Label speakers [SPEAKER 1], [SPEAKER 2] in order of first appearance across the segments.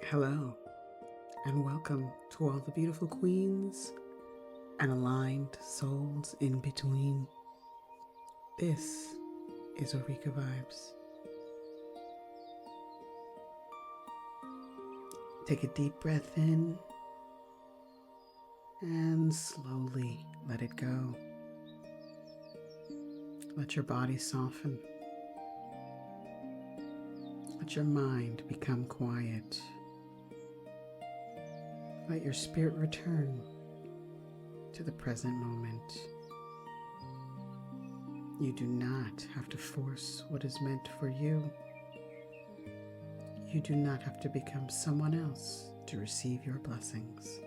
[SPEAKER 1] Hello, and welcome to all the beautiful queens and aligned souls in between. This is Eureka Vibes. Take a deep breath in and slowly let it go. Let your body soften. Let your mind become quiet. Let your spirit return to the present moment. You do not have to force what is meant for you. You do not have to become someone else to receive your blessings.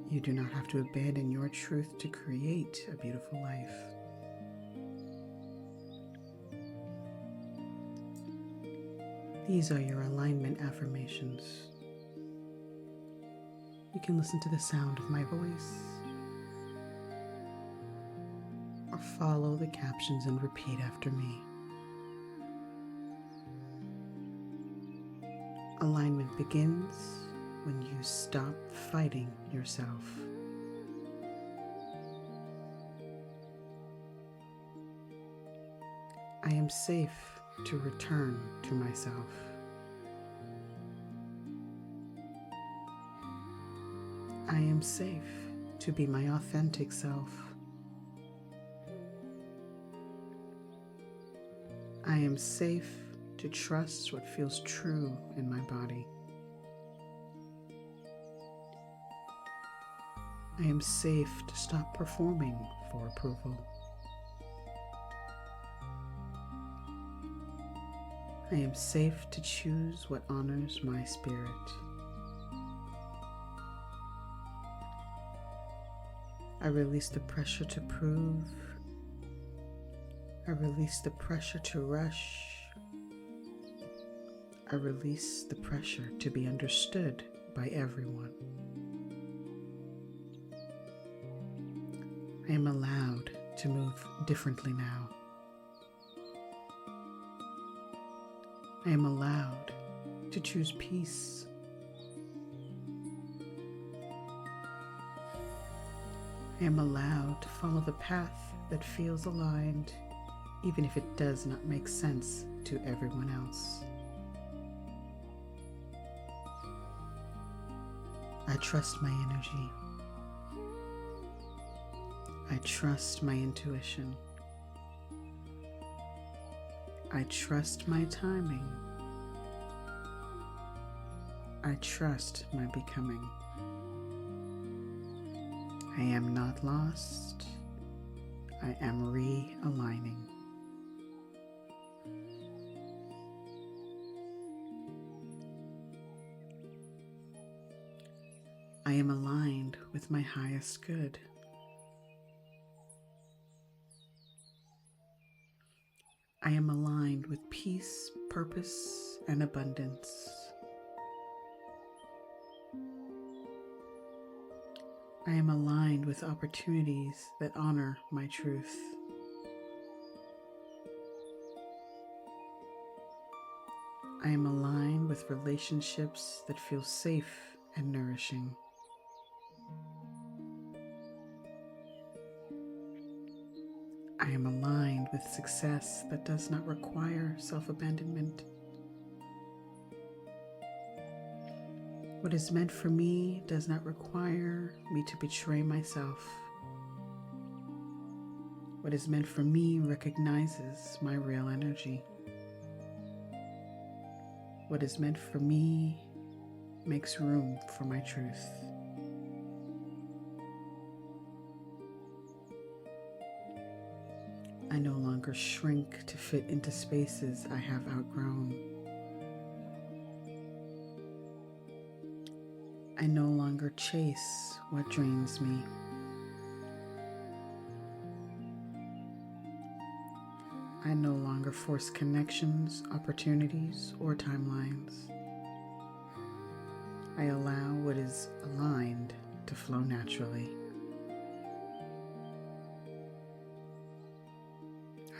[SPEAKER 1] You do not have to abandon your truth to create a beautiful life. These are your alignment affirmations. You can listen to the sound of my voice or follow the captions and repeat after me. Alignment begins when you stop fighting yourself. I am safe to return to myself. I am safe to be my authentic self. I am safe to trust what feels true in my body. I am safe to stop performing for approval. I am safe to choose what honors my spirit. I release the pressure to prove. I release the pressure to rush. I release the pressure to be understood by everyone. I am allowed to move differently now. I am allowed to choose peace. I am allowed to follow the path that feels aligned, even if it does not make sense to everyone else. I trust my energy. I trust my intuition. I trust my timing. I trust my becoming. I am not lost. I am realigning. I am aligned with my highest good. I am aligned with peace, purpose, and abundance. I am aligned with opportunities that honor my truth. I am aligned with relationships that feel safe and nourishing. I am aligned with success that does not require self-abandonment. What is meant for me does not require me to betray myself. What is meant for me recognizes my real energy. What is meant for me makes room for my truth. I no longer shrink to fit into spaces I have outgrown. I no longer chase what drains me. I no longer force connections, opportunities, or timelines. I allow what is aligned to flow naturally.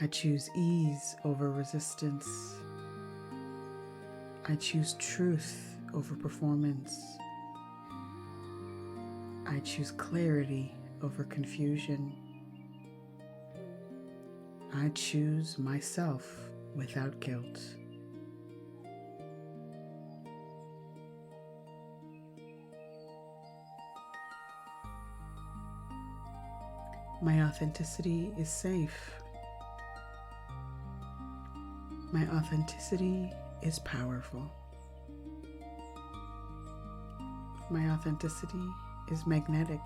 [SPEAKER 1] I choose ease over resistance. I choose truth over performance. I choose clarity over confusion. I choose myself without guilt. My authenticity is safe. My authenticity is powerful. My authenticity is magnetic.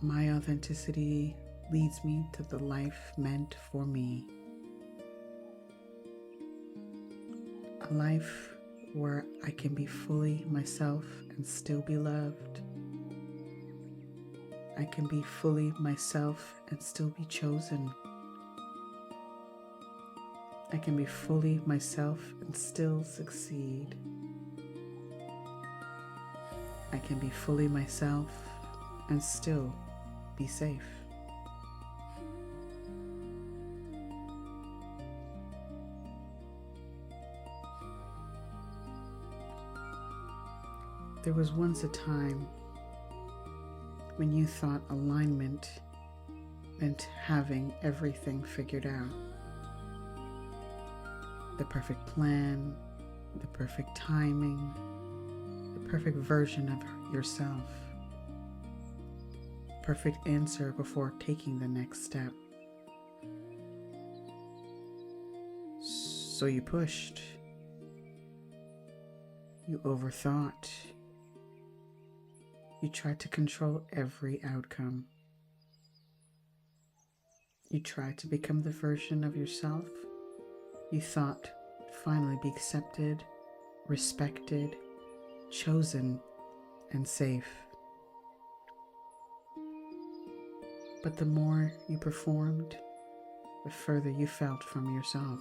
[SPEAKER 1] My authenticity leads me to the life meant for me. A life where I can be fully myself and still be loved. I can be fully myself and still be chosen. I can be fully myself and still succeed. I can be fully myself and still be safe. There was once a time when you thought alignment meant having everything figured out. The perfect plan, the perfect timing, the perfect version of yourself. Perfect answer before taking the next step. So you pushed. You overthought. You tried to control every outcome. You tried to become the version of yourself you thought would finally be accepted, respected, chosen, and safe. But the more you performed, the further you felt from yourself.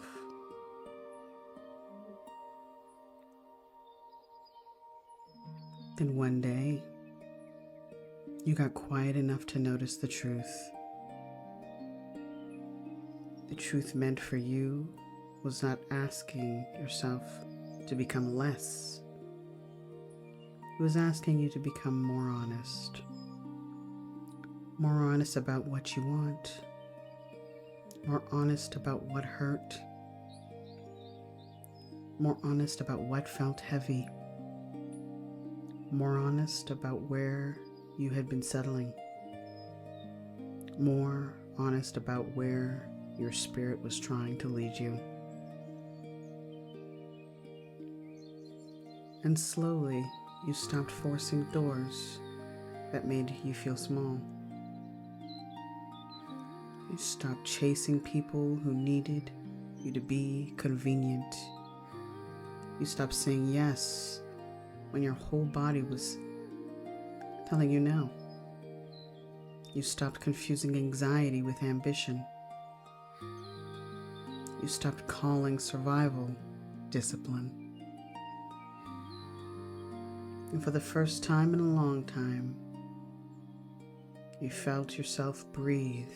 [SPEAKER 1] Then one day, you got quiet enough to notice the truth. The truth meant for you was not asking yourself to become less. It was asking you to become more honest. More honest about what you want. More honest about what hurt. More honest about what felt heavy. More honest about where you had been settling. More honest about where your spirit was trying to lead you. And slowly, you stopped forcing doors that made you feel small. You stopped chasing people who needed you to be convenient. You stopped saying yes when your whole body was telling you no. You stopped confusing anxiety with ambition. You stopped calling survival discipline. And for the first time in a long time, you felt yourself breathe.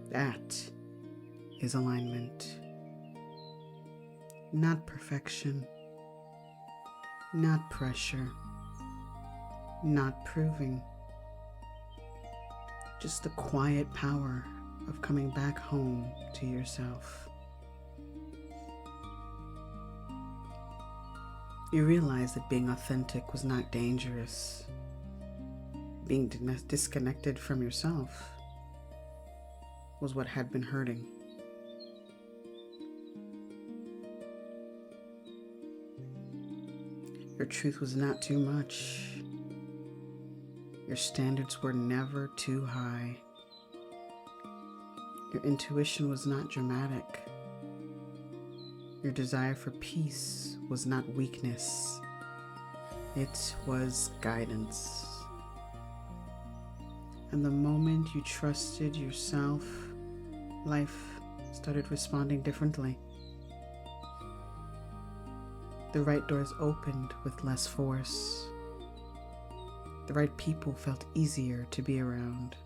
[SPEAKER 1] That is alignment. Not perfection. Not pressure. Not proving. Just the quiet power of coming back home to yourself. You realized that being authentic was not dangerous. Being disconnected from yourself was what had been hurting. Your truth was not too much. Your standards were never too high. Your intuition was not dramatic. Your desire for peace was not weakness. It was guidance. And the moment you trusted yourself, life started responding differently. The right doors opened with less force. The right people felt easier to be around.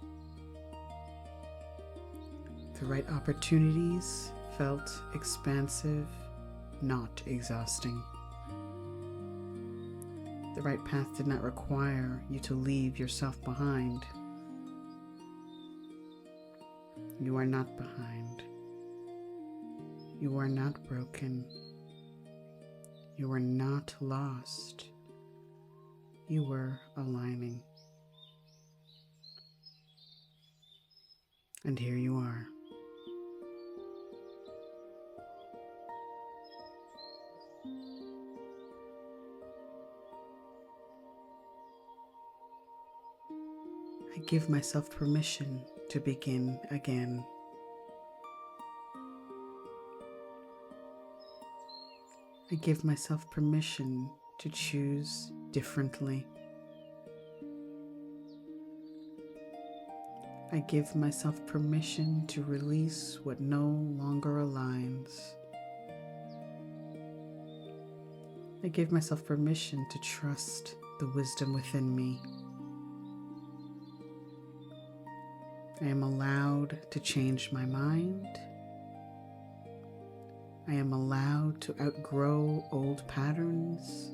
[SPEAKER 1] The right opportunities felt expansive, not exhausting. The right path did not require you to leave yourself behind. You are not behind. You are not broken. You are not lost. You were aligning. And here you are. I give myself permission to begin again. I give myself permission to choose differently. I give myself permission to release what no longer aligns. I give myself permission to trust the wisdom within me. I am allowed to change my mind. I am allowed to outgrow old patterns.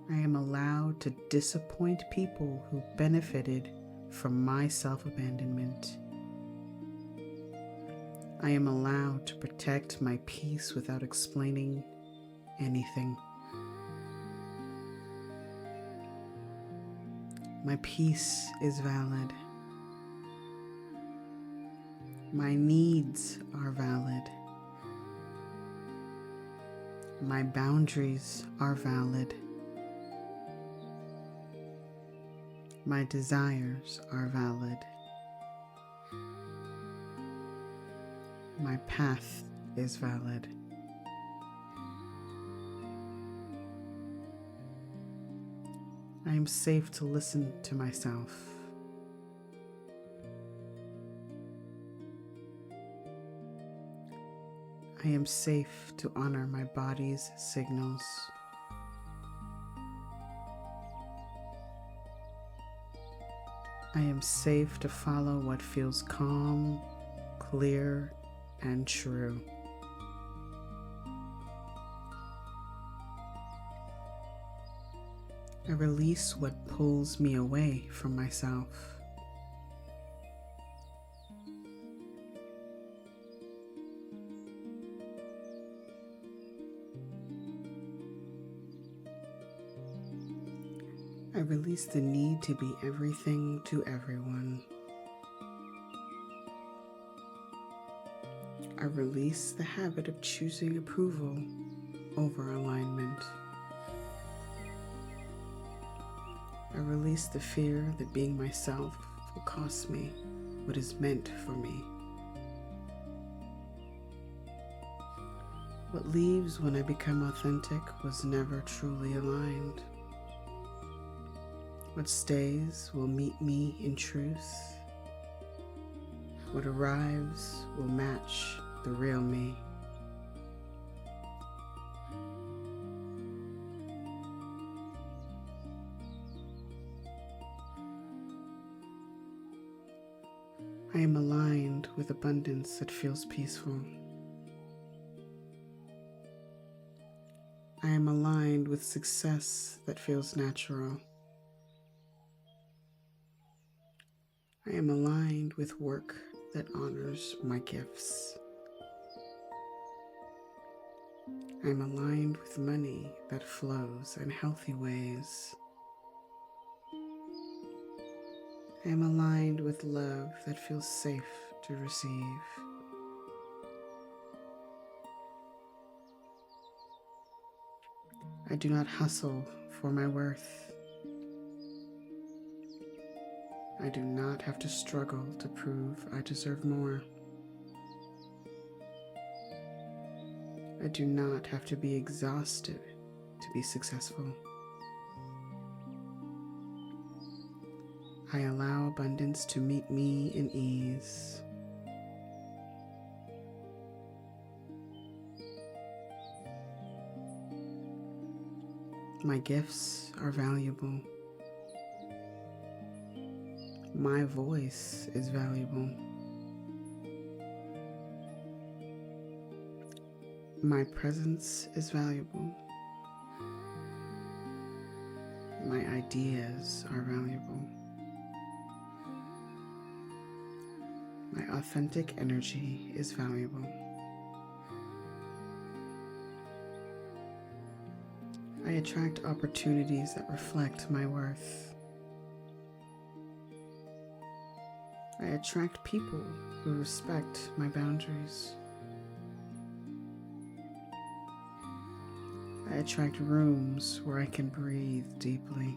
[SPEAKER 1] I am allowed to disappoint people who benefited from my self-abandonment. I am allowed to protect my peace without explaining anything. My peace is valid. My needs are valid. My boundaries are valid. My desires are valid. My path is valid. I am safe to listen to myself. I am safe to honor my body's signals. I am safe to follow what feels calm, clear, and true. I release what pulls me away from myself. I release the need to be everything to everyone. I release the habit of choosing approval over alignment. I release the fear that being myself will cost me what is meant for me. What leaves when I become authentic was never truly aligned. What stays will meet me in truth. What arrives will match the real me. I am aligned with abundance that feels peaceful. I am aligned with success that feels natural. I am aligned with work that honors my gifts. I am aligned with money that flows in healthy ways. I am aligned with love that feels safe to receive. I do not hustle for my worth. I do not have to struggle to prove I deserve more. I do not have to be exhausted to be successful. I allow abundance to meet me in ease. My gifts are valuable. My voice is valuable. My presence is valuable. My ideas are valuable. My authentic energy is valuable. I attract opportunities that reflect my worth. I attract people who respect my boundaries. I attract rooms where I can breathe deeply.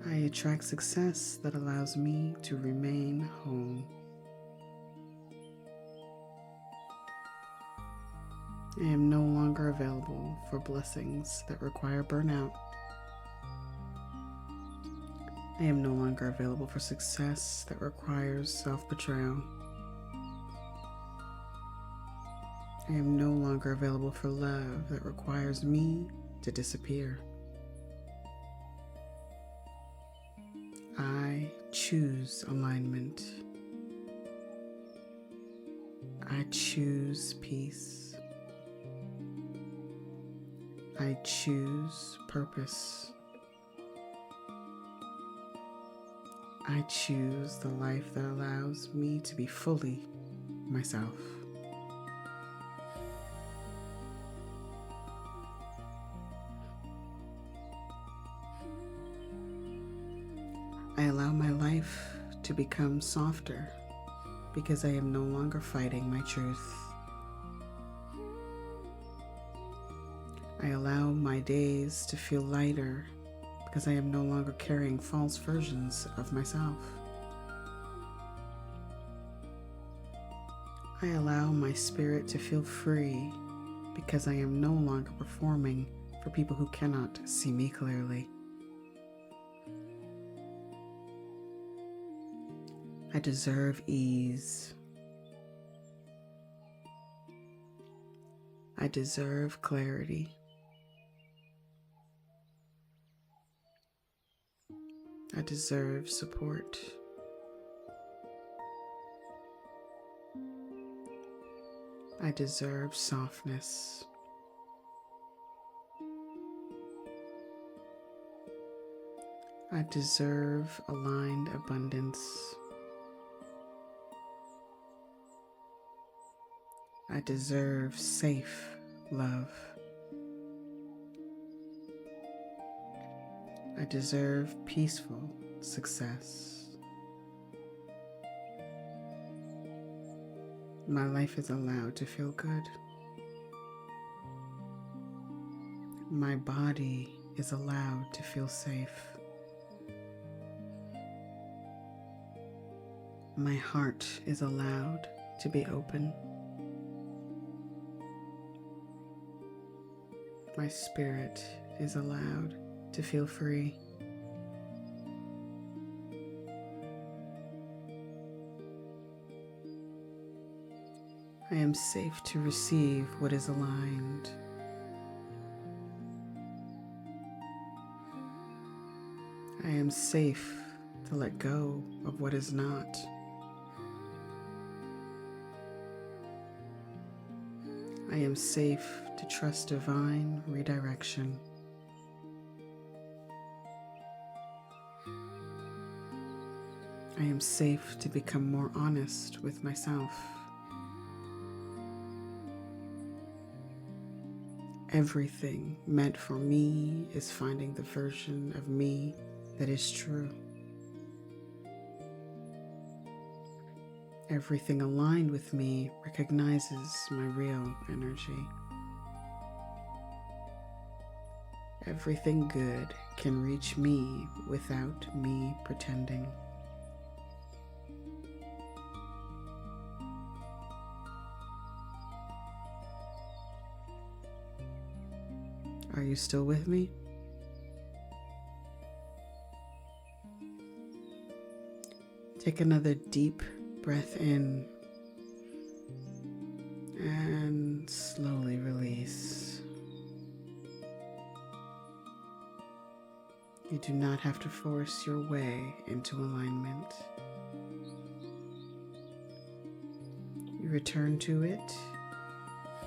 [SPEAKER 1] I attract success that allows me to remain whole. I am no longer available for blessings that require burnout. I am no longer available for success that requires self-betrayal. I am no longer available for love that requires me to disappear. I choose alignment. I choose peace. I choose purpose. I choose the life that allows me to be fully myself. I allow my life to become softer because I am no longer fighting my truth. I allow my days to feel lighter because I am no longer carrying false versions of myself. I allow my spirit to feel free because I am no longer performing for people who cannot see me clearly. I deserve ease. I deserve clarity. I deserve support. I deserve softness. I deserve aligned abundance. I deserve safe love. I deserve peaceful success. My life is allowed to feel good. My body is allowed to feel safe. My heart is allowed to be open. My spirit is allowed to feel free. I am safe to receive what is aligned. I am safe to let go of what is not. I am safe to trust divine redirection. I am safe to become more honest with myself. Everything meant for me is finding the version of me that is true. Everything aligned with me recognizes my real energy. Everything good can reach me without me pretending. Are you still with me? Take another deep breath in and slowly release. You do not have to force your way into alignment. return to it,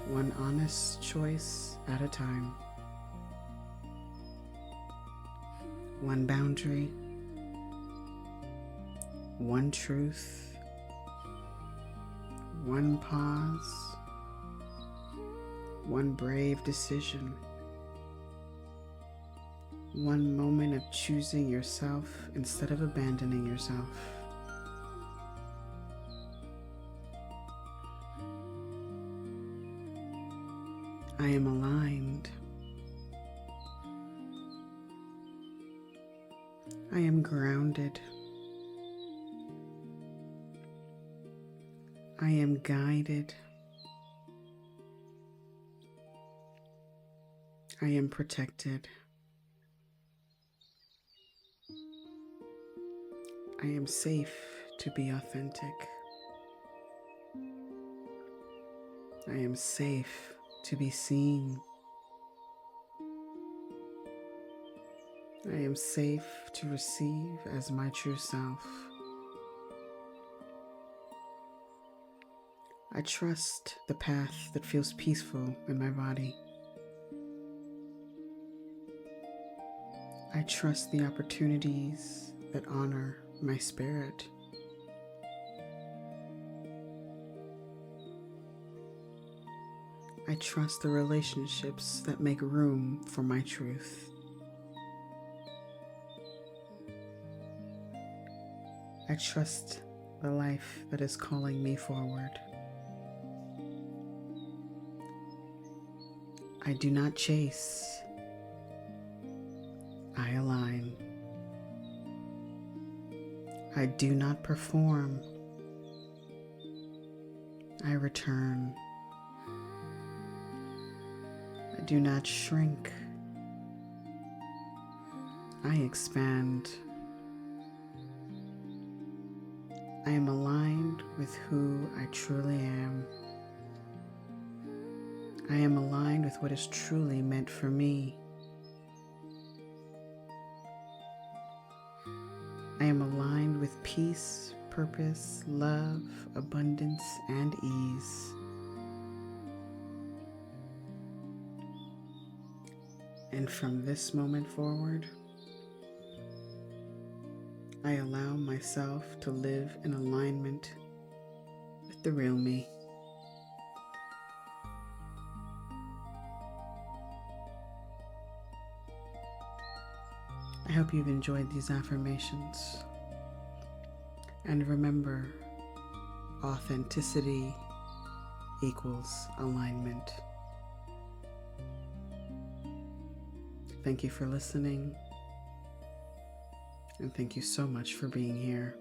[SPEAKER 1] one honest choice at a time. One boundary, one truth, one pause, one brave decision, one moment of choosing yourself instead of abandoning yourself. I am aligned. I am grounded. I am guided. I am protected. I am safe to be authentic. I am safe to be seen. I am safe to receive as my true self. I trust the path that feels peaceful in my body. I trust the opportunities that honor my spirit. I trust the relationships that make room for my truth. I trust the life that is calling me forward. I do not chase. I align. I do not perform. I return. I do not shrink. I expand. I am aligned with who I truly am. I am aligned with what is truly meant for me. I am aligned with peace, purpose, love, abundance, and ease. And from this moment forward, I allow myself to live in alignment with the real me. I hope you've enjoyed these affirmations. And remember, authenticity equals alignment. Thank you for listening, and thank you so much for being here.